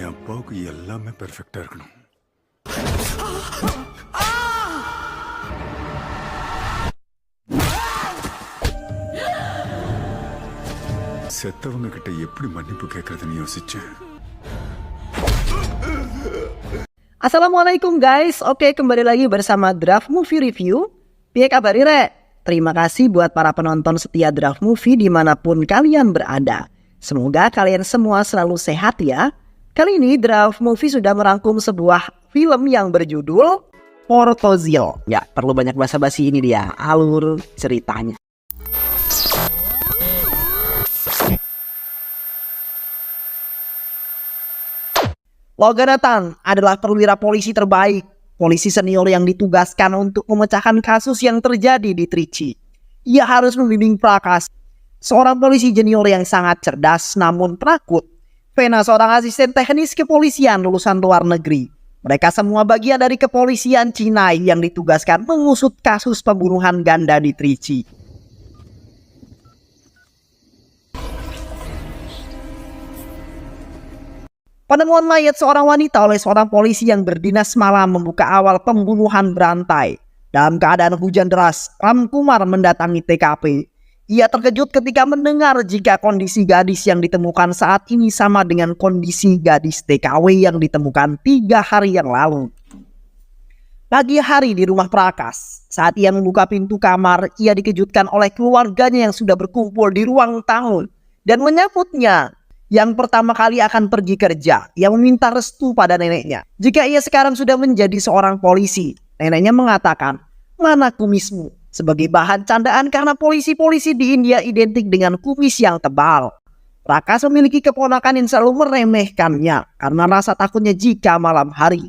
என் அப்பாவுக்கு எல்லாமே பெர்ஃபெக்டா இருக்கணும். செத்தவங்க கிட்ட எப்படி மன்னிப்பு கேட்கறதுன்னு யோசிச்சேன். Assalamualaikum guys, oke kembali lagi bersama Draft Movie Review. Piye kabar Re? Terima kasih buat para penonton setia Draft Movie dimanapun kalian berada. Semoga kalian semua selalu sehat ya. Kali ini Draft Movie sudah merangkum sebuah film yang berjudul Portozil. Ya, perlu banyak basa-basi, ini dia alur ceritanya. Logan Nathan adalah perwira polisi terbaik, polisi senior yang ditugaskan untuk memecahkan kasus yang terjadi di Trichy. Ia harus membimbing Prakas, seorang polisi junior yang sangat cerdas namun penakut. Vena, seorang asisten teknis kepolisian lulusan luar negeri. Mereka semua bagian dari kepolisian Cina yang ditugaskan mengusut kasus pembunuhan ganda di Trichy. Penemuan mayat seorang wanita oleh seorang polisi yang berdinas malam membuka awal pembunuhan berantai. Dalam keadaan hujan deras, Ram Kumar mendatangi TKP. Ia terkejut ketika mendengar jika kondisi gadis yang ditemukan saat ini sama dengan kondisi gadis TKW yang ditemukan 3 hari yang lalu. Pagi hari di rumah Prakas, saat ia membuka pintu kamar, ia dikejutkan oleh keluarganya yang sudah berkumpul di ruang tamu dan menyambutnya. Yang pertama kali akan pergi kerja, ia meminta restu pada neneknya. Jika ia sekarang sudah menjadi seorang polisi, neneknya mengatakan, "Mana kumismu?" Sebagai bahan candaan karena polisi-polisi di India identik dengan kumis yang tebal. Prakas memiliki keponakan yang selalu meremehkannya karena rasa takutnya jika malam hari.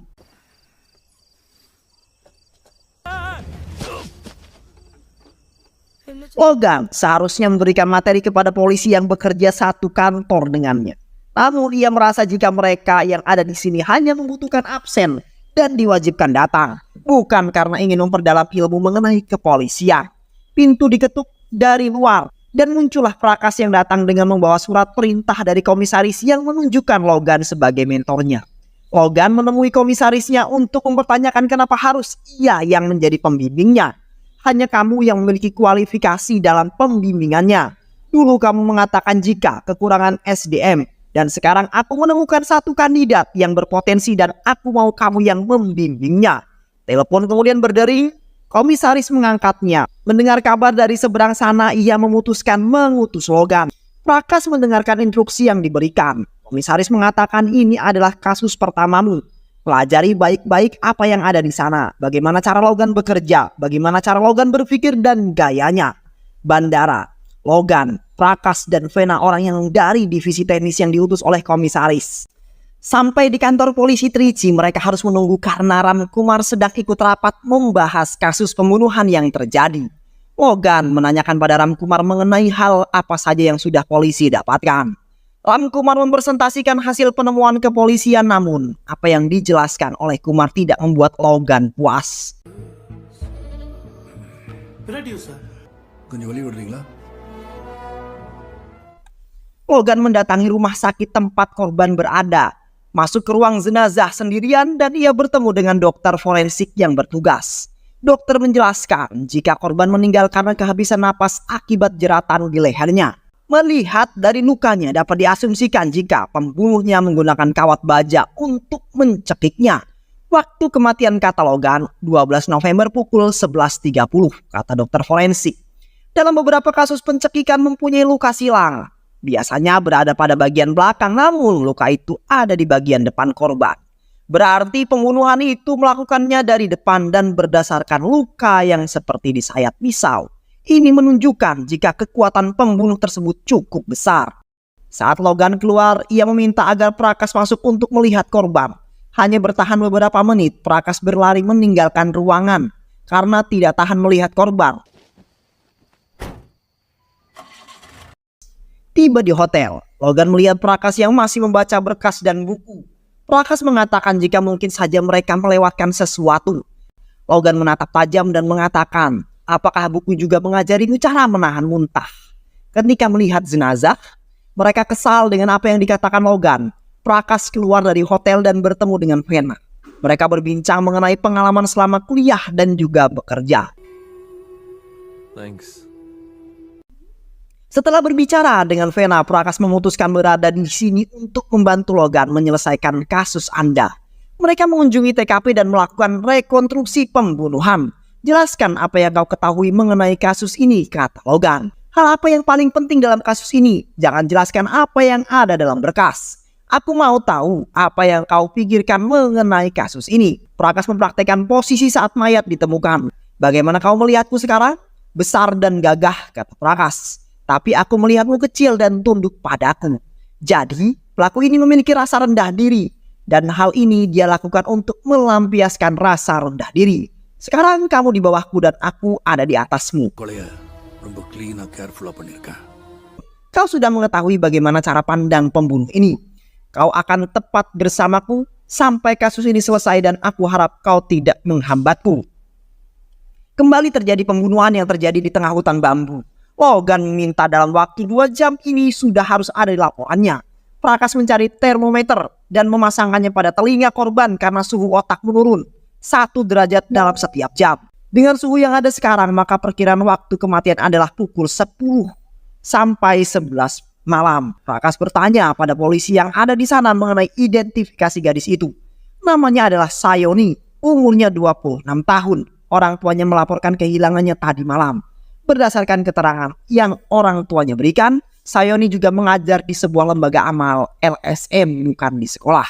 Logan seharusnya memberikan materi kepada polisi yang bekerja satu kantor dengannya. Namun ia merasa jika mereka yang ada di sini hanya membutuhkan absen dan diwajibkan datang, bukan karena ingin memperdalam ilmu mengenai kepolisian. Pintu diketuk dari luar dan muncullah Prakas yang datang dengan membawa surat perintah dari komisaris yang menunjukkan Logan sebagai mentornya. Logan menemui komisarisnya untuk mempertanyakan kenapa harus ia yang menjadi pembimbingnya. Hanya kamu yang memiliki kualifikasi dalam pembimbingannya. Dulu kamu mengatakan jika kekurangan SDM. Dan sekarang aku menemukan satu kandidat yang berpotensi dan aku mau kamu yang membimbingnya. Telepon kemudian berdering. Komisaris mengangkatnya. Mendengar kabar dari seberang sana, ia memutuskan mengutus Logan. Prakas mendengarkan instruksi yang diberikan. Komisaris mengatakan ini adalah kasus pertamamu. Pelajari baik-baik apa yang ada di sana. Bagaimana cara Logan bekerja. Bagaimana cara Logan berpikir dan gayanya. Bandara, Logan, Prakas, dan Vena orang yang dari divisi teknis yang diutus oleh komisaris. Sampai di kantor polisi Trichy, mereka harus menunggu karena Ram Kumar sedang ikut rapat membahas kasus pembunuhan yang terjadi. Logan menanyakan pada Ram Kumar mengenai hal apa saja yang sudah polisi dapatkan. Ram Kumar mempresentasikan hasil penemuan kepolisian, namun apa yang dijelaskan oleh Kumar tidak membuat Logan puas. Logan mendatangi rumah sakit tempat korban berada, masuk ke ruang jenazah sendirian dan ia bertemu dengan dokter forensik yang bertugas. Dokter menjelaskan jika korban meninggal karena kehabisan napas akibat jeratan di lehernya. Melihat dari lukanya dapat diasumsikan jika pembunuhnya menggunakan kawat baja untuk mencekiknya. Waktu kematian kata Logan 12 November pukul 11.30 kata dokter forensik. Dalam beberapa kasus pencekikan mempunyai luka silang. Biasanya berada pada bagian belakang, namun luka itu ada di bagian depan korban. Berarti pembunuhan itu melakukannya dari depan dan berdasarkan luka yang seperti di sayap pisau. Ini menunjukkan jika kekuatan pembunuh tersebut cukup besar. Saat Logan keluar, ia meminta agar Prakas masuk untuk melihat korban. Hanya bertahan beberapa menit, Prakas berlari meninggalkan ruangan karena tidak tahan melihat korban. Tiba di hotel, Logan melihat Prakas yang masih membaca berkas dan buku. Prakas mengatakan jika mungkin saja mereka melewatkan sesuatu. Logan menatap tajam dan mengatakan, apakah buku juga mengajarimu cara menahan muntah? Ketika melihat jenazah, mereka kesal dengan apa yang dikatakan Logan. Prakas keluar dari hotel dan bertemu dengan Vena. Mereka berbincang mengenai pengalaman selama kuliah dan juga bekerja. Thanks. Setelah berbicara dengan Vena, Prakas memutuskan berada di sini untuk membantu Logan menyelesaikan kasus Anda. Mereka mengunjungi TKP dan melakukan rekonstruksi pembunuhan. Jelaskan apa yang kau ketahui mengenai kasus ini, kata Logan. Hal apa yang paling penting dalam kasus ini? Jangan jelaskan apa yang ada dalam berkas. Aku mau tahu apa yang kau pikirkan mengenai kasus ini. Prakas mempraktekkan posisi saat mayat ditemukan. Bagaimana kau melihatku sekarang? Besar dan gagah, kata Prakas. Tapi aku melihatmu kecil dan tunduk padaku. Jadi, pelaku ini memiliki rasa rendah diri. Dan hal ini dia lakukan untuk melampiaskan rasa rendah diri. Sekarang kamu di bawahku dan aku ada di atasmu. Kau sudah mengetahui bagaimana cara pandang pembunuh ini. Kau akan tepat bersamaku sampai kasus ini selesai dan aku harap kau tidak menghambatku. Kembali terjadi pembunuhan yang terjadi di tengah hutan bambu. Logan minta dalam waktu 2 jam ini sudah harus ada di laporannya. Prakas mencari termometer dan memasangkannya pada telinga korban karena suhu otak menurun 1 derajat dalam setiap jam. Dengan suhu yang ada sekarang, maka perkiraan waktu kematian adalah pukul 10 sampai 11 malam. Prakas bertanya pada polisi yang ada di sana mengenai identifikasi gadis itu. Namanya adalah Sayoni, umurnya 26 tahun. Orang tuanya melaporkan kehilangannya tadi malam. Berdasarkan keterangan yang orang tuanya berikan, Sayoni juga mengajar di sebuah lembaga amal LSM, bukan di sekolah.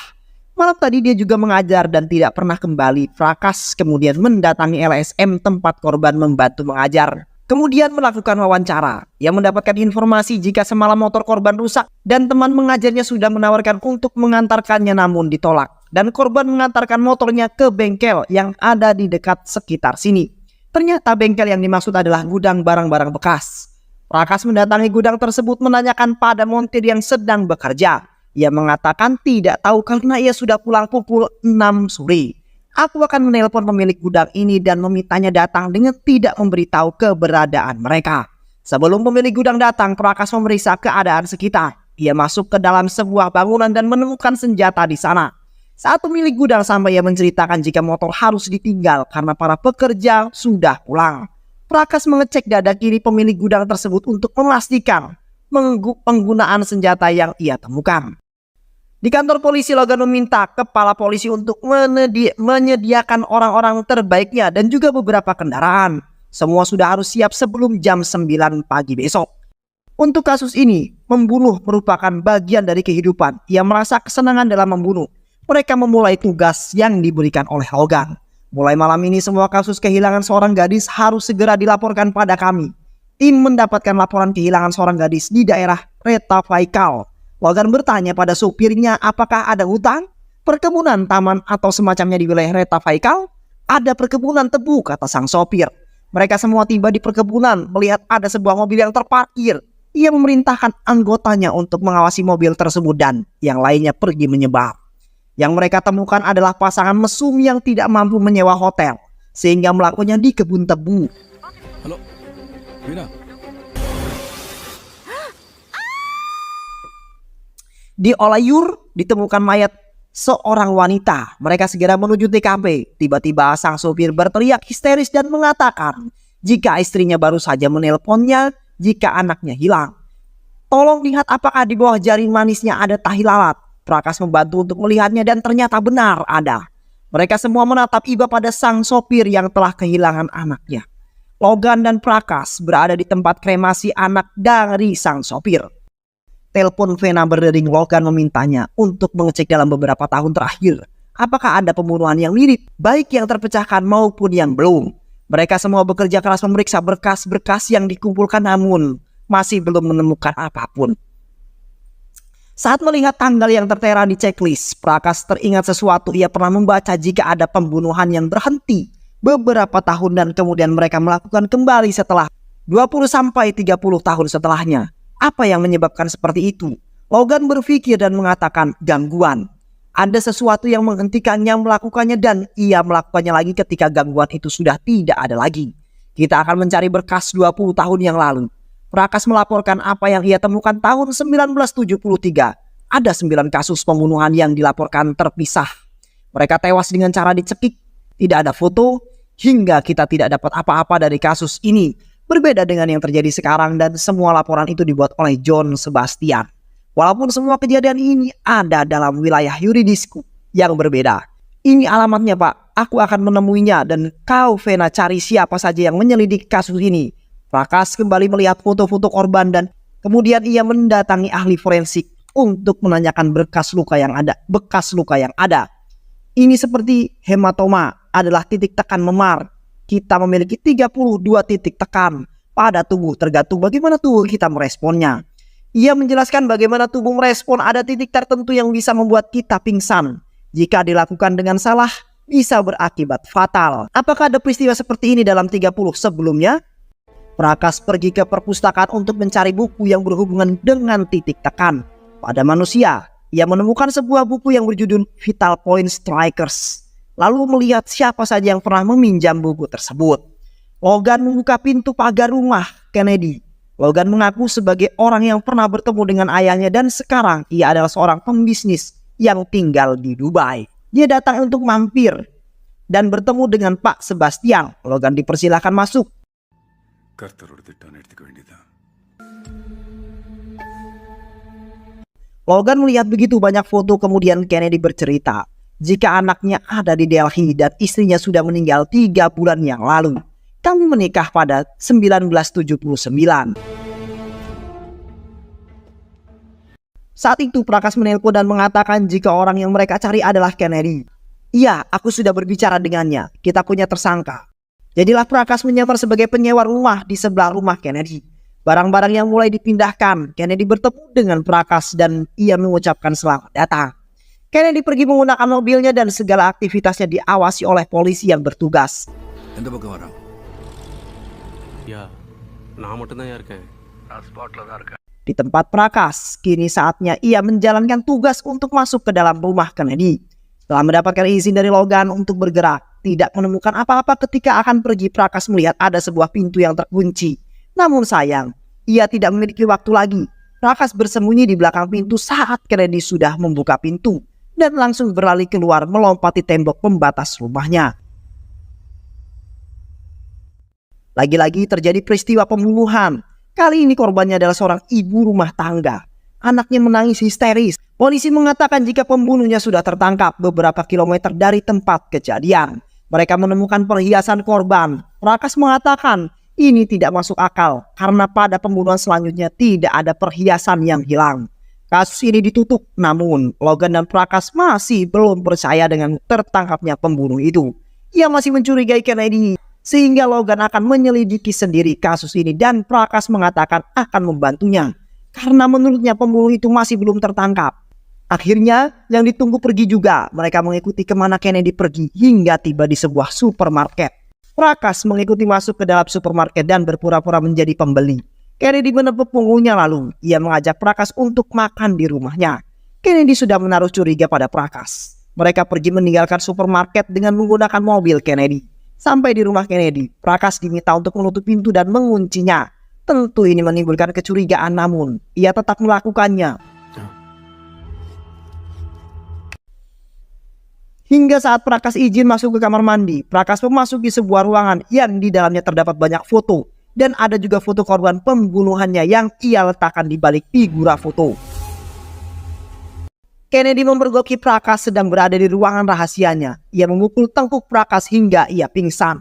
Malam tadi dia juga mengajar dan tidak pernah kembali. Prakas kemudian mendatangi LSM tempat korban membantu mengajar. Kemudian melakukan wawancara. Ia mendapatkan informasi jika semalam motor korban rusak dan teman mengajarnya sudah menawarkan untuk mengantarkannya namun ditolak. Dan korban mengantarkan motornya ke bengkel yang ada di dekat sekitar sini. Ternyata bengkel yang dimaksud adalah gudang barang-barang bekas. Prakas mendatangi gudang tersebut menanyakan pada montir yang sedang bekerja. Ia mengatakan tidak tahu karena ia sudah pulang pukul 6 sore. Aku akan menelpon pemilik gudang ini dan memintanya datang dengan tidak memberitahu keberadaan mereka. Sebelum pemilik gudang datang, Prakas memeriksa keadaan sekitar. Ia masuk ke dalam sebuah bangunan dan menemukan senjata di sana. Saat pemilik gudang sampai, ia menceritakan jika motor harus ditinggal karena para pekerja sudah pulang. Prakas mengecek dada kiri pemilik gudang tersebut untuk memastikan penggunaan senjata yang ia temukan. Di kantor polisi, Logan meminta kepala polisi untuk menyediakan orang-orang terbaiknya dan juga beberapa kendaraan. Semua sudah harus siap sebelum jam 9 pagi besok. Untuk kasus ini, membunuh merupakan bagian dari kehidupan. Ia merasa kesenangan dalam membunuh. Mereka memulai tugas yang diberikan oleh Logan. Mulai malam ini semua kasus kehilangan seorang gadis harus segera dilaporkan pada kami. Tim mendapatkan laporan kehilangan seorang gadis di daerah Retafaikal. Logan bertanya pada supirnya apakah ada hutan, perkebunan, taman atau semacamnya di wilayah Retafaikal. Ada perkebunan tebu, kata sang sopir. Mereka semua tiba di perkebunan melihat ada sebuah mobil yang terparkir. Ia memerintahkan anggotanya untuk mengawasi mobil tersebut dan yang lainnya pergi menyebar. Yang mereka temukan adalah pasangan mesum yang tidak mampu menyewa hotel sehingga melakukannya di kebun tebu. Halo, Vina. Di Olayur ditemukan mayat seorang wanita. Mereka segera menuju TKP. Tiba-tiba sang sopir berteriak histeris dan mengatakan jika istrinya baru saja menelponnya jika anaknya hilang. Tolong lihat apakah di bawah jari manisnya ada tahi lalat. Prakas membantu untuk melihatnya dan ternyata benar ada. Mereka semua menatap iba pada sang sopir yang telah kehilangan anaknya. Logan dan Prakas berada di tempat kremasi anak dari sang sopir. Telepon Vena berdering. Logan memintanya untuk mengecek dalam beberapa tahun terakhir apakah ada pembunuhan yang mirip, baik yang terpecahkan maupun yang belum. Mereka semua bekerja keras memeriksa berkas-berkas yang dikumpulkan namun masih belum menemukan apapun. Saat melihat tanggal yang tertera di checklist, Prakas teringat sesuatu. Ia pernah membaca jika ada pembunuhan yang berhenti beberapa tahun dan kemudian mereka melakukan kembali setelah 20-30 tahun setelahnya. Apa yang menyebabkan seperti itu? Logan berpikir dan mengatakan gangguan. Ada sesuatu yang menghentikannya melakukannya dan ia melakukannya lagi ketika gangguan itu sudah tidak ada lagi. Kita akan mencari berkas 20 tahun yang lalu. Prakas melaporkan apa yang ia temukan tahun 1973. ada 9 kasus pembunuhan yang dilaporkan terpisah. Mereka tewas dengan cara dicekik, tidak ada foto, hingga kita tidak dapat apa-apa dari kasus ini. Berbeda dengan yang terjadi sekarang dan semua laporan itu dibuat oleh John Sebastian. Walaupun semua kejadian ini ada dalam wilayah yuridisku yang berbeda. Ini alamatnya Pak, aku akan menemuinya dan kau Vena cari siapa saja yang menyelidiki kasus ini. Prakas kembali melihat foto-foto korban dan kemudian ia mendatangi ahli forensik untuk menanyakan bekas luka yang ada. Ini seperti hematoma adalah titik tekan memar. Kita memiliki 32 titik tekan pada tubuh tergantung bagaimana tubuh kita meresponnya. Ia menjelaskan bagaimana tubuh merespon ada titik tertentu yang bisa membuat kita pingsan. Jika dilakukan dengan salah, bisa berakibat fatal. Apakah ada peristiwa seperti ini dalam 30 sebelumnya? Prakas pergi ke perpustakaan untuk mencari buku yang berhubungan dengan titik tekan pada manusia. Ia menemukan sebuah buku yang berjudul Vital Point Strikers. Lalu melihat siapa saja yang pernah meminjam buku tersebut. Logan membuka pintu pagar rumah Kennedy. Logan mengaku sebagai orang yang pernah bertemu dengan ayahnya dan sekarang ia adalah seorang pembisnis yang tinggal di Dubai. Dia datang untuk mampir dan bertemu dengan Pak Sebastian. Logan dipersilahkan masuk. கர்த்தரோட திட்டம் எடுத்துக்க வேண்டியதான். Logan melihat begitu banyak foto, kemudian Kennedy bercerita jika anaknya ada di Delhi dan istrinya sudah meninggal 3 bulan yang lalu. Kami menikah pada 1979. Saat itu Prakas menelpon dan mengatakan jika orang yang mereka cari adalah Kennedy. Iya, aku sudah berbicara dengannya. Kita punya tersangka. Jadilah Prakas menyamar sebagai penyewa rumah di sebelah rumah Kennedy. Barang-barang yang mulai dipindahkan. Kennedy bertemu dengan Prakas dan ia mengucapkan selamat datang. Kennedy pergi menggunakan mobilnya dan segala aktivitasnya diawasi oleh polisi yang bertugas. எந்த பக்கம் வரான்? யா நான் மட்டும்தான் இருக்கேன். Di tempat Prakas, kini saatnya ia menjalankan tugas untuk masuk ke dalam rumah Kennedy. Setelah mendapatkan izin dari Logan untuk bergerak, tidak menemukan apa-apa ketika akan pergi, Prakas melihat ada sebuah pintu yang terkunci. Namun sayang, ia tidak memiliki waktu lagi. Prakas bersembunyi di belakang pintu saat Kennedy sudah membuka pintu dan langsung berlari keluar melompati tembok pembatas rumahnya. Lagi-lagi terjadi peristiwa pembunuhan. Kali ini korbannya adalah seorang ibu rumah tangga. Anaknya menangis histeris. Polisi mengatakan jika pembunuhnya sudah tertangkap beberapa kilometer dari tempat kejadian. Mereka menemukan perhiasan korban. Prakas mengatakan ini tidak masuk akal karena pada pembunuhan selanjutnya tidak ada perhiasan yang hilang. Kasus ini ditutup, namun Logan dan Prakas masih belum percaya dengan tertangkapnya pembunuh itu. Ia masih mencurigai Kennedy, sehingga Logan akan menyelidiki sendiri kasus ini dan Prakas mengatakan akan membantunya karena menurutnya pembunuh itu masih belum tertangkap. Akhirnya yang ditunggu pergi juga. Mereka mengikuti kemana Kennedy pergi hingga tiba di sebuah supermarket. Prakas mengikuti masuk ke dalam supermarket dan berpura-pura menjadi pembeli. Kennedy menepuk punggungnya lalu ia mengajak Prakas untuk makan di rumahnya. Kennedy sudah menaruh curiga pada Prakas. Mereka pergi meninggalkan supermarket dengan menggunakan mobil Kennedy. Sampai di rumah Kennedy, Prakas diminta untuk menutup pintu dan menguncinya. Tentu ini menimbulkan kecurigaan, namun ia tetap melakukannya. Hingga saat Prakas izin masuk ke kamar mandi, Prakas memasuki sebuah ruangan yang di dalamnya terdapat banyak foto. Dan ada juga foto korban pembunuhannya yang ia letakkan di balik figura foto. Kennedy memergoki Prakas sedang berada di ruangan rahasianya. Ia memukul tengkuk Prakas hingga ia pingsan.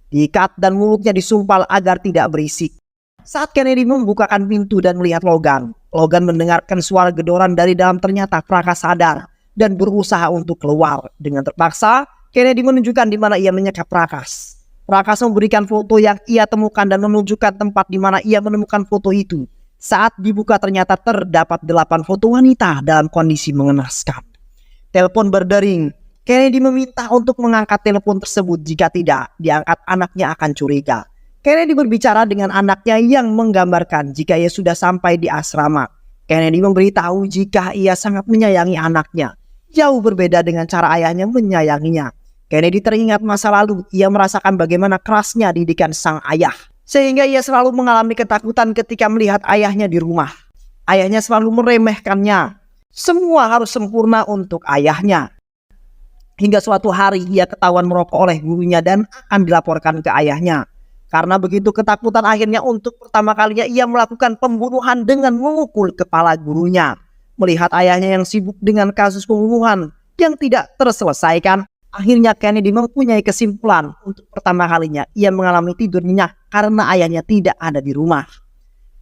Diikat dan mulutnya disumpal agar tidak berisik. Saat Kennedy membukakan pintu dan melihat Logan, Logan mendengarkan suara gedoran dari dalam. Ternyata Prakas sadar dan berusaha untuk keluar. Dengan terpaksa, Kennedy menunjukkan di mana ia menyekap Prakas. Prakas memberikan foto yang ia temukan dan menunjukkan tempat di mana ia menemukan foto itu. Saat dibuka ternyata terdapat 8 foto wanita dalam kondisi mengenaskan. Telepon berdering. Kennedy meminta untuk mengangkat telepon tersebut, jika tidak diangkat anaknya akan curiga. Kennedy berbicara dengan anaknya yang menggambarkan jika ia sudah sampai di asrama. Kennedy memberitahu jika ia sangat menyayangi anaknya. Jauh berbeda dengan cara ayahnya menyayanginya. Kennedy teringat masa lalu, ia merasakan bagaimana kerasnya didikan sang ayah. Sehingga ia selalu mengalami ketakutan ketika melihat ayahnya di rumah. Ayahnya selalu meremehkannya. Semua harus sempurna untuk ayahnya. Hingga suatu hari ia ketahuan merokok oleh gurunya dan akan dilaporkan ke ayahnya. Karena begitu ketakutan, akhirnya untuk pertama kalinya ia melakukan pembunuhan dengan memukul kepala gurunya. Melihat ayahnya yang sibuk dengan kasus pembunuhan yang tidak terselesaikan, akhirnya Kennedy mempunyai kesimpulan untuk pertama kalinya ia mengalami tidur nyenyak karena ayahnya tidak ada di rumah.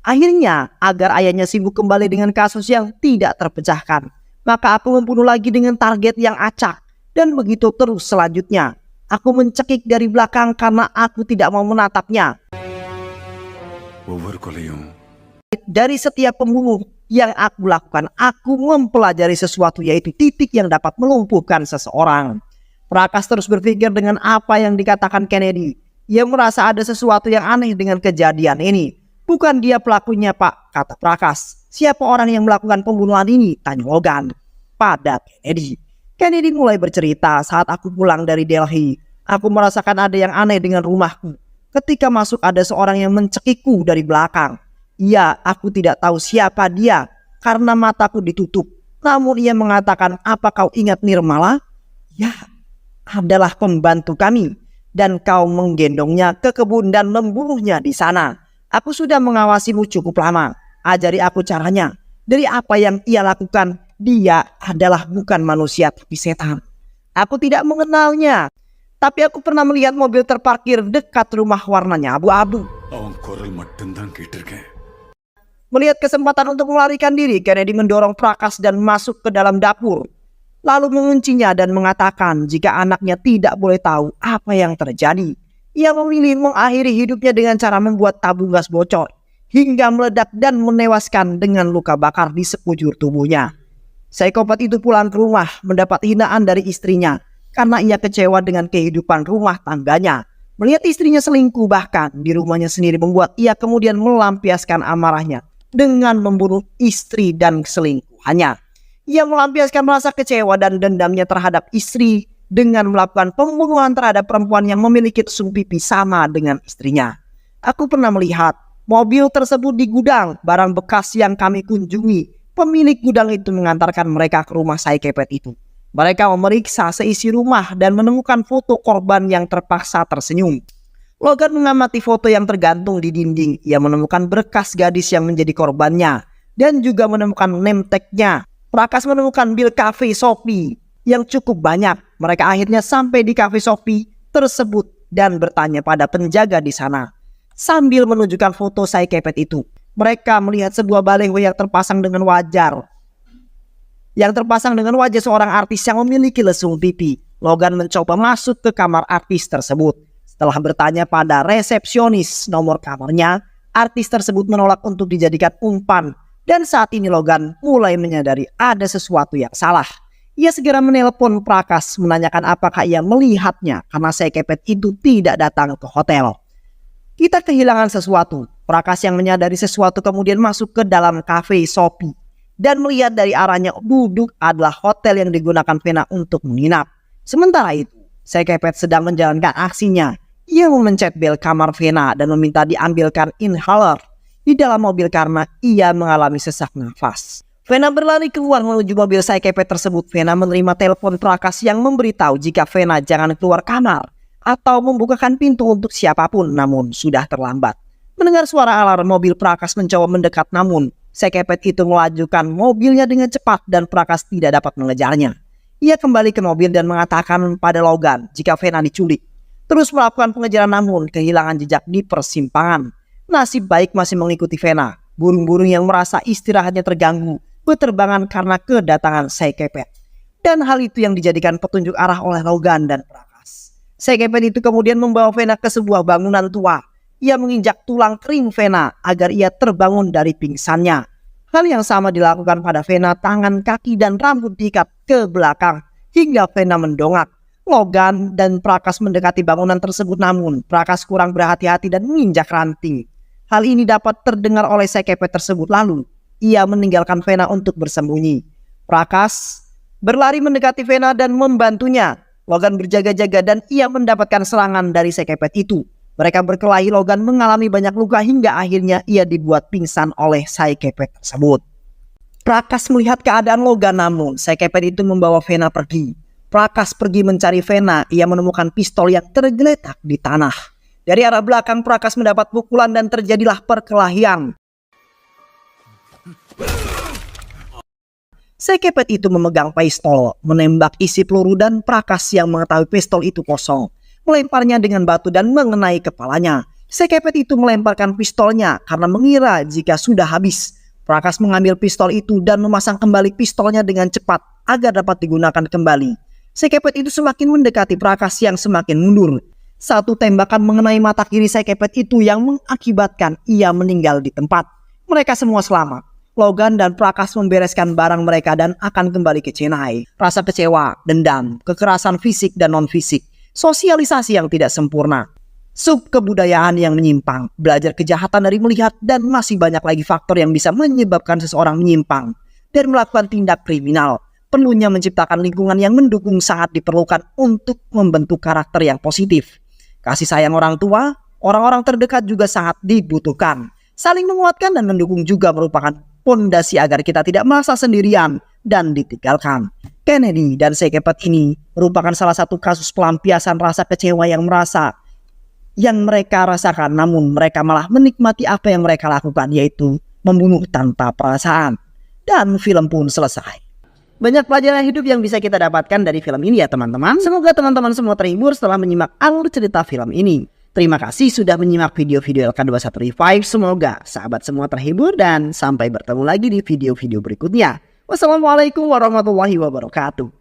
Akhirnya, agar ayahnya sibuk kembali dengan kasus yang tidak terpecahkan, maka aku membunuh lagi dengan target yang acak. Dan begitu terus selanjutnya. Aku mencekik dari belakang karena aku tidak mau menatapnya. ஒவ்வொரு கொலையும் Dari setiap pembunuh yang aku lakukan, aku mempelajari sesuatu, yaitu titik yang dapat melumpuhkan seseorang. Prakas terus berpikir dengan apa yang dikatakan Kennedy. Ia merasa ada sesuatu yang aneh dengan kejadian ini. Bukan dia pelakunya, Pak, kata Prakas. Siapa orang yang melakukan pembunuhan ini? Tanya Logan pada Kennedy. Kennedy mulai bercerita, saat aku pulang dari Delhi, aku merasakan ada yang aneh dengan rumahku. Ketika masuk ada seorang yang mencekikku dari belakang. Iya, aku tidak tahu siapa dia karena mataku ditutup. Namun ia mengatakan, apa kau ingat Nirmala? Ya, adalah pembantu kami. Dan kau menggendongnya ke kebun dan membunuhnya di sana. Aku sudah mengawasimu cukup lama. Ajari aku caranya. Dari apa yang ia lakukan, dia adalah bukan manusia tapi setan. Aku tidak mengenalnya. Tapi aku pernah melihat mobil terparkir dekat rumah warnanya abu-abu. அவன் குரல் மட்டும்தான் கேட்டிருக்கேன். Melihat kesempatan untuk melarikan diri, Kennedy mendorong Prakas dan masuk ke dalam dapur. Lalu menguncinya dan mengatakan jika anaknya tidak boleh tahu apa yang terjadi. Ia memilih mengakhiri hidupnya dengan cara membuat tabung gas bocor hingga meledak dan menewaskan dengan luka bakar di sekujur tubuhnya. Psikopat itu pulang ke rumah mendapat hinaan dari istrinya karena ia kecewa dengan kehidupan rumah tangganya. Melihat istrinya selingkuh bahkan di rumahnya sendiri membuat ia kemudian melampiaskan amarahnya dengan membunuh istri dan selingkuhannya. Ia melampiaskan rasa kecewa dan dendamnya terhadap istri dengan melakukan pembunuhan terhadap perempuan yang memiliki tusuk pipi sama dengan istrinya. Aku pernah melihat mobil tersebut di gudang barang bekas yang kami kunjungi. Pemilik gudang itu mengantarkan mereka ke rumah psikopat itu. Mereka memeriksa seisi rumah dan menemukan foto korban yang terpaksa tersenyum. Logan mengamati foto yang tergantung di dinding. Ia menemukan berkas gadis yang menjadi korbannya dan juga menemukan name tag-nya. Prakas menemukan bil cafe Sophie yang cukup banyak. Mereka akhirnya sampai di cafe Sophie tersebut dan bertanya pada penjaga di sana. Sambil menunjukkan foto psikopat itu, mereka melihat sebuah baliho yang terpasang dengan wajah seorang artis yang memiliki lesung pipi. Logan mencoba masuk ke kamar artis tersebut. Setelah bertanya pada resepsionis nomor kamarnya, artis tersebut menolak untuk dijadikan umpan. Dan saat ini Logan mulai menyadari ada sesuatu yang salah. Ia segera menelpon Prakas menanyakan apakah ia melihatnya karena psikopat itu tidak datang ke hotel. Kita kehilangan sesuatu. Prakas yang menyadari sesuatu kemudian masuk ke dalam cafe Sophie dan melihat dari arahnya duduk adalah hotel yang digunakan Vena untuk menginap. Sementara itu, psikopat sedang menjalankan aksinya. Ia memencet bel kamar Vena dan meminta diambilkan inhaler di dalam mobil karena ia mengalami sesak nafas. Vena berlari keluar menuju mobil psikopat tersebut. Vena menerima telepon Prakas yang memberitahu jika Vena jangan keluar kamar atau membukakan pintu untuk siapapun, namun sudah terlambat. Mendengar suara alarm, mobil Prakas mencoba mendekat, namun psikopat itu melajukan mobilnya dengan cepat dan Prakas tidak dapat mengejarnya. Ia kembali ke mobil dan mengatakan pada Logan jika Vena diculik. Terus melakukan pengejaran namun kehilangan jejak di persimpangan. Nasib baik masih mengikuti Vena. Burung-burung yang merasa istirahatnya terganggu berterbangan karena kedatangan psikopat. Dan hal itu yang dijadikan petunjuk arah oleh Logan dan Prakas. Psikopat itu kemudian membawa Vena ke sebuah bangunan tua. Ia menginjak tulang kering Vena agar ia terbangun dari pingsannya. Hal yang sama dilakukan pada Vena, tangan, kaki, dan rambut diikat ke belakang hingga Vena mendongak. Logan dan Prakas mendekati bangunan tersebut namun Prakas kurang berhati-hati dan menginjak ranting. Hal ini dapat terdengar oleh psikopat tersebut lalu ia meninggalkan Vena untuk bersembunyi. Prakas berlari mendekati Vena dan membantunya. Logan berjaga-jaga dan ia mendapatkan serangan dari psikopat itu. Mereka berkelahi, Logan mengalami banyak luka hingga akhirnya ia dibuat pingsan oleh psikopat tersebut. Prakas melihat keadaan Logan, namun Sekepet itu membawa Vena pergi. Prakas pergi mencari Vena. Ia menemukan pistol yang tergeletak di tanah. Dari arah belakang Prakas mendapat pukulan dan terjadilah perkelahian. Sekepet itu memegang pistol, menembak isi peluru dan Prakas yang mengetahui pistol itu kosong melemparnya dengan batu dan mengenai kepalanya. Sekepet itu melemparkan pistolnya karena mengira jika sudah habis. Prakas mengambil pistol itu dan memasang kembali pistolnya dengan cepat agar dapat digunakan kembali. Sekepet itu semakin mendekati Prakas yang semakin mundur. Satu tembakan mengenai mata kiri Sekepet itu yang mengakibatkan ia meninggal di tempat. Mereka semua selamat. Logan dan Prakas membereskan barang mereka dan akan kembali ke Chennai. Rasa kecewa, dendam, kekerasan fisik dan non-fisik, sosialisasi yang tidak sempurna, sub kebudayaan yang menyimpang, belajar kejahatan dari melihat, dan masih banyak lagi faktor yang bisa menyebabkan seseorang menyimpang dan melakukan tindak kriminal. Perlunya menciptakan lingkungan yang mendukung sangat diperlukan untuk membentuk karakter yang positif. Kasih sayang orang tua, orang-orang terdekat juga sangat dibutuhkan. Saling menguatkan dan mendukung juga merupakan pondasi agar kita tidak merasa sendirian dan ditinggalkan. Kennedy dan Sekepet ini merupakan salah satu kasus pelampiasan rasa kecewa yang mereka rasakan, namun mereka malah menikmati apa yang mereka lakukan, yaitu membunuh tanpa perasaan. Dan film pun selesai. Banyak pelajaran hidup yang bisa kita dapatkan dari film ini ya teman-teman. Semoga teman-teman semua terhibur setelah menyimak alur cerita film ini. Terima kasih sudah menyimak video-video LK21 Revive. Semoga sahabat semua terhibur dan sampai bertemu lagi di video-video berikutnya. Wassalamualaikum warahmatullahi wabarakatuh.